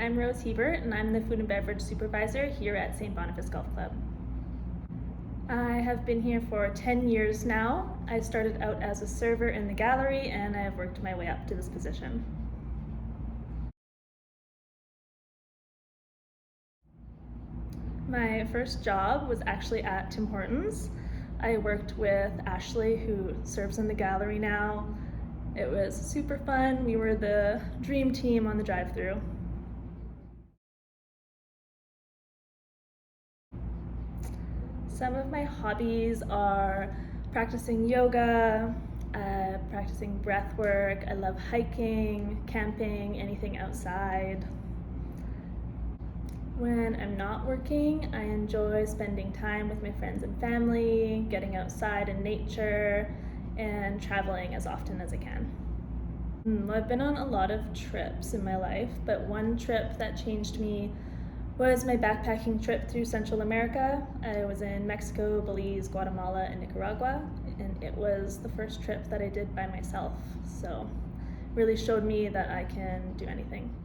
I'm Rose Hebert, and I'm the Food and Beverage Supervisor here at St. Boniface Golf Club. I have been here for 10 years now. I started out as a server in the gallery, and I have worked my way up to this position. My first job was actually at Tim Hortons. I worked with Ashley, who serves in the gallery now. It was super fun. We were the dream team on the drive-thru. Some of my hobbies are practicing yoga, practicing breath work. I love hiking, camping, anything outside. When I'm not working, I enjoy spending time with my friends and family, getting outside in nature, and traveling as often as I can. I've been on a lot of trips in my life, but one trip that changed me was my backpacking trip through Central America. I was in Mexico, Belize, Guatemala, and Nicaragua, and it was the first trip that I did by myself, so really showed me that I can do anything.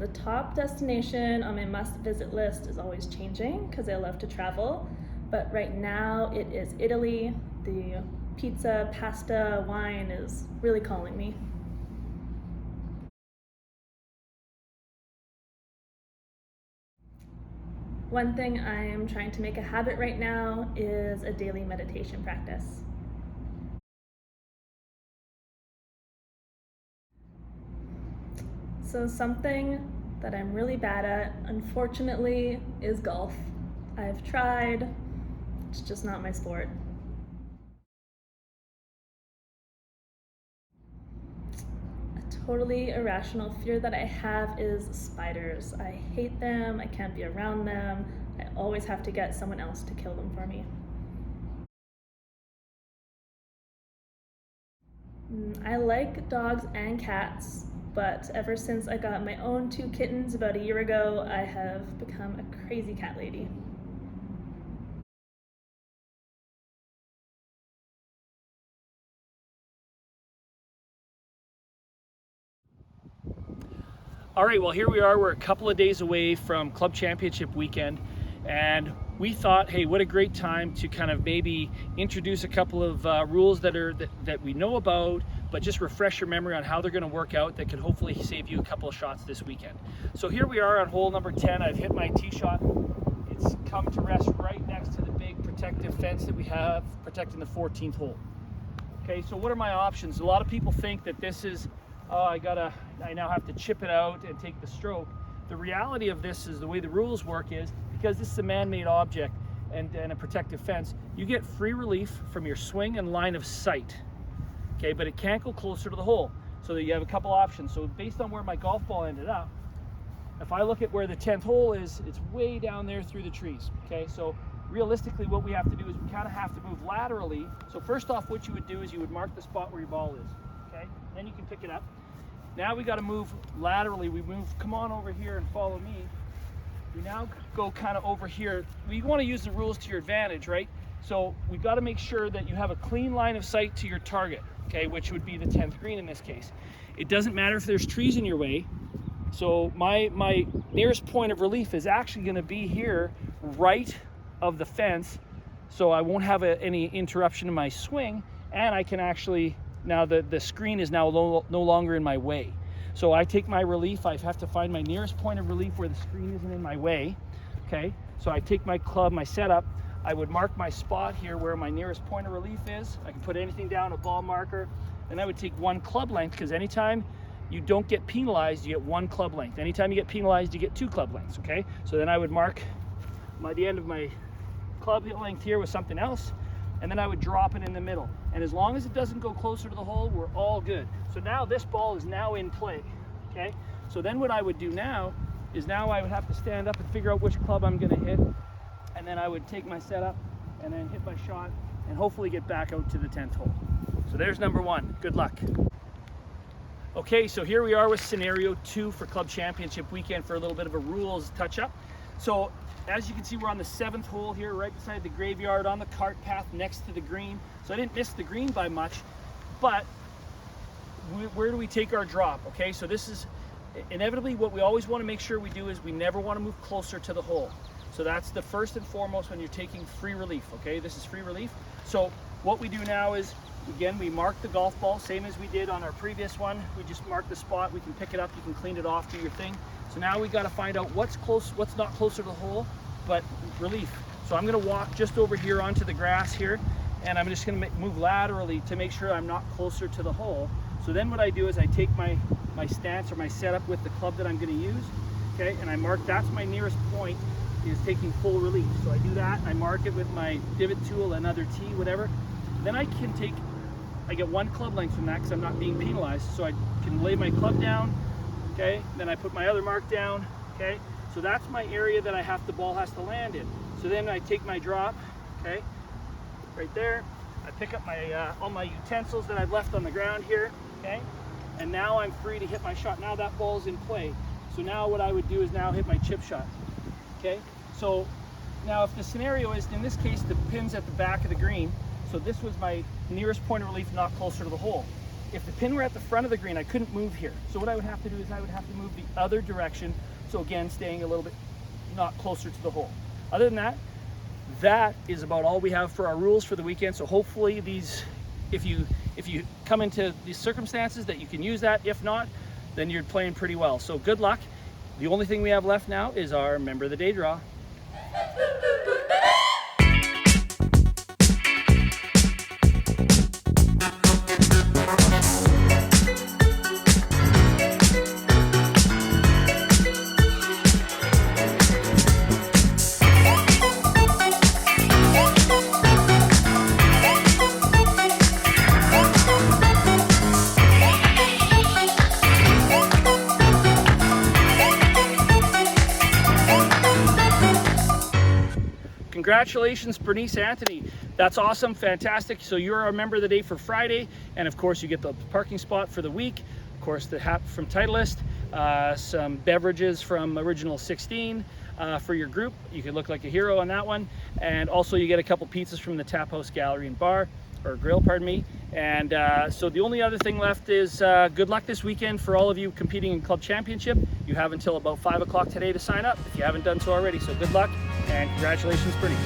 The top destination on my must-visit list is always changing because I love to travel, but right now it is Italy. The pizza, pasta, wine is really calling me. One thing I am trying to make a habit right now is a daily meditation practice. So something that I'm really bad at, unfortunately, is golf. I've tried, it's just not my sport. A totally irrational fear that I have is spiders. I hate them, I can't be around them, I always have to get someone else to kill them for me. I like dogs and cats, but ever since I got my own 2 kittens about a year ago, I have become a crazy cat lady. All right, well, here we are. We're a couple of days away from Club Championship weekend, and we thought, hey, what a great time to kind of maybe introduce a couple of rules that we know about, but just refresh your memory on how they're going to work out that could hopefully save you a couple of shots this weekend. So here we are on hole number 10. I've hit my tee shot. It's come to rest right next to the big protective fence that we have protecting the 14th hole. Okay, so what are my options? A lot of people think that this is, oh, I now have to chip it out and take the stroke. The reality of this is the way the rules work is because this is a man-made object and a protective fence, you get free relief from your swing and line of sight. Okay, but it can't go closer to the hole. So that you have a couple options. So based on where my golf ball ended up, if I look at where the 10th hole is, it's way down there through the trees. Okay, so realistically what we have to do is we kind of have to move laterally. So first off, what you would do is you would mark the spot where your ball is. Okay, then you can pick it up. Now we got to move laterally. We move, come on over here and follow me. We now go kind of over here. We want to use the rules to your advantage, right? So we got to make sure that you have a clean line of sight to your target, okay, which would be the 10th green in this case. It doesn't matter if there's trees in your way. So my nearest point of relief is actually going to be here, right of the fence, so I won't have any interruption in my swing, and I can actually, now the screen is now no longer in my way. So I take my relief, I have to find my nearest point of relief where the screen isn't in my way, okay? So I take my club, my setup, I would mark my spot here where my nearest point of relief is. I can put anything down, a ball marker, and I would take 1 club length, because anytime you don't get penalized, you get 1 club length. Anytime you get penalized, you get 2 club lengths, okay? So then I would mark the end of my club length here with something else, and then I would drop it in the middle. And as long as it doesn't go closer to the hole, we're all good. So now this ball is now in play, okay? So then what I would do now is now I would have to stand up and figure out which club I'm gonna hit, and then I would take my setup and then hit my shot and hopefully get back out to the 10th hole. So there's number 1, good luck. Okay, so here we are with scenario 2 for Club Championship weekend for a little bit of a rules touch-up. So as you can see, we're on the 7th hole here, right beside the graveyard on the cart path next to the green. So I didn't miss the green by much, but where do we take our drop? Okay, so this is inevitably what we always want to make sure we do is we never want to move closer to the hole. So that's the first and foremost when you're taking free relief. Okay, this is free relief. So what we do now is, again, we mark the golf ball, same as we did on our previous one. We just mark the spot, we can pick it up, you can clean it off, do your thing. So now we got to find out what's close, what's not closer to the hole, but relief. So I'm going to walk just over here onto the grass here, and I'm just going to move laterally to make sure I'm not closer to the hole. So then what I do is I take my stance or my setup with the club that I'm going to use, okay, and I mark that's my nearest point is taking full relief. So I do that, I mark it with my divot tool, another tee, whatever. Then I get one club length from that because I'm not being penalized. So I can lay my club down, okay, then I put my other mark down, okay. So that's my area that the ball has to land in. So then I take my drop, okay, right there. I pick up my all my utensils that I've left on the ground here, okay, and now I'm free to hit my shot. Now that ball's in play. So now what I would do is now hit my chip shot, okay. So now if the scenario is, in this case, the pin's at the back of the green, so this was my nearest point of relief, not closer to the hole. If the pin were at the front of the green, I couldn't move here. So what I would have to do is I would have to move the other direction. So again, staying a little bit not closer to the hole. Other than that, that is about all we have for our rules for the weekend. So hopefully these, if you come into these circumstances, that you can use that. If not, then you're playing pretty well. So good luck. The only thing we have left now is our Member of the Day draw. Congratulations, Bernice Anthony. That's awesome, fantastic. So you're our Member of the Day for Friday, and of course you get the parking spot for the week, of course the hat from Titleist, some beverages from Original 16 for your group. You can look like a hero on that one, and also you get a couple pizzas from the Tap House Gallery and Bar, or Grill, pardon me. And so the only other thing left is good luck this weekend for all of you competing in Club Championship. You have until about 5 o'clock today to sign up if you haven't done so already. So good luck and congratulations, Bernie.